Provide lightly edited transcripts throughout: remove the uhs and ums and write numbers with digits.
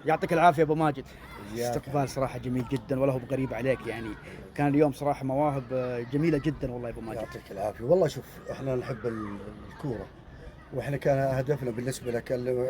يعطيك العافيه ابو ماجد. إياك. استقبال صراحه جميل جدا ولا هو بغريب عليك يعني. كان اليوم صراحه مواهب جميله جدا والله يا ابو ماجد. يعطيك العافية. والله شوف، احنا نحب الكورة، واحنا كان هدفنا بالنسبة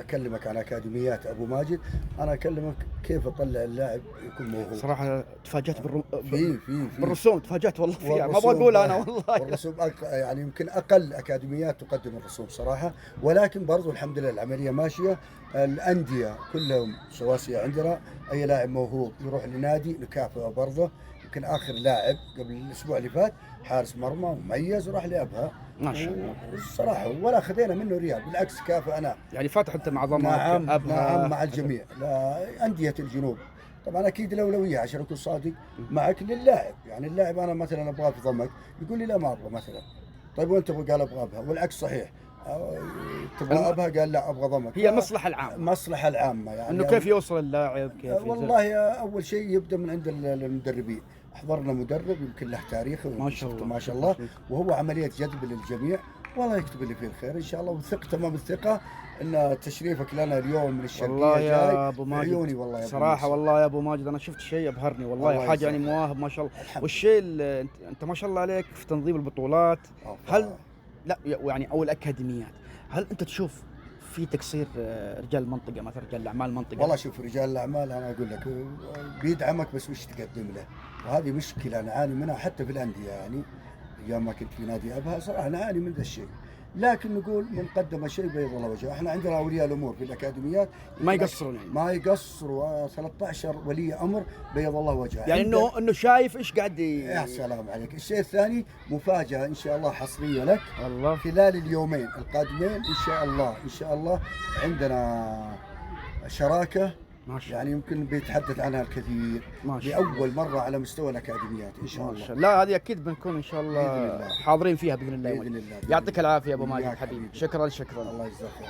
اكلمك عن اكاديميات ابو ماجد. انا اكلمك كيف اطلع اللاعب يكون موهوب. صراحه تفاجات في بالرسوم، تفاجات والله فيها، ما ابغى والرسوم اقول انا والله. والرسوم يعني يمكن اقل اكاديميات تقدم الرسوم صراحة، ولكن برضو الحمد لله العملية ماشية. الاندية كلهم سواسية عندنا، اي لاعب موهوب يروح لنادي نكافئه برضه. يمكن اخر لاعب قبل الاسبوع اللي فات حارس مرمى مميز وراح لابها. ما شاء الله. الصراحة ولا خذينا منه ريال، بالعكس كافأنا. يعني فاتح انت مع ضمك نعم نعم، ابها. مع الجميع، لا أندية الجنوب. طبعا أكيد الأولوية عشان أكون صادق معك للاعب. يعني اللاعب أنا مثلا أبغاه في ضمك، يقول لي لا ما أبغى مثلا. طيب وأنت تبغى؟ قال أبغى أبها، والعكس صحيح. تبغى أبها؟ قال لا أبغى ضمك. هي المصلحه العامه، مصلحة العامة يعني. انه كيف يوصل اللاعب، كيف ينزل. والله أول شيء يبدأ من عند المدربين. أحضرنا مدرب يمكن له تاريخ ما شاء الله ما شاء الله، وهو عملية جذب للجميع. والله يكتب اللي فيه الخير إن شاء الله، وثق تمام الثقة ان تشريفك لنا اليوم من الشرقية والله جاي يا ابو عيوني. ماجد والله يا أبو صراحه، يوسف. والله يا ابو ماجد انا شفت شيء ابهرني والله، الله حاجه يعني يجزاك. مواهب ما شاء الله. الحمد والشيء اللي انت ما شاء الله عليك في تنظيم البطولات. لله. هل لا يعني او الاكاديميات، هل انت تشوف في تقصير رجال المنطقه مثلا، رجال الاعمال المنطقه؟ والله شوف، رجال الاعمال انا اقول لك بيدعمك، بس وش تقدم له؟ وهذه مشكله نعاني منها حتى في الانديه يعني. ايام ما كنت في نادي ابها صراحه نعاني من ذا الشيء. لكن نقول من قدم شيء بيض الله وجهه. احنا عندنا اولياء الامور في الاكاديميات ما يقصرون يعني. ما يقصروا. 13 ولي امر بيض الله وجهه. يعني انه شايف ايش قاعد يا سلام عليك. الشيء الثاني مفاجاه ان شاء الله حصريه لك الله. خلال اليومين القادمين ان شاء الله. ان شاء الله عندنا شراكه ما شاء الله. يعني يمكن بيتحدث عنها الكثير. ما شاء الله. لأول مرة على مستوى الأكاديميات إن شاء ما الله. شاء الله. لا هذه اكيد بنكون ان شاء الله بإذن الله. حاضرين فيها باذن الله. بإذن الله. يعطيك العافيه يا ابو ماجد إياك حبيبي، حبيبي. شكرا شكرا. الله يجزاك خير.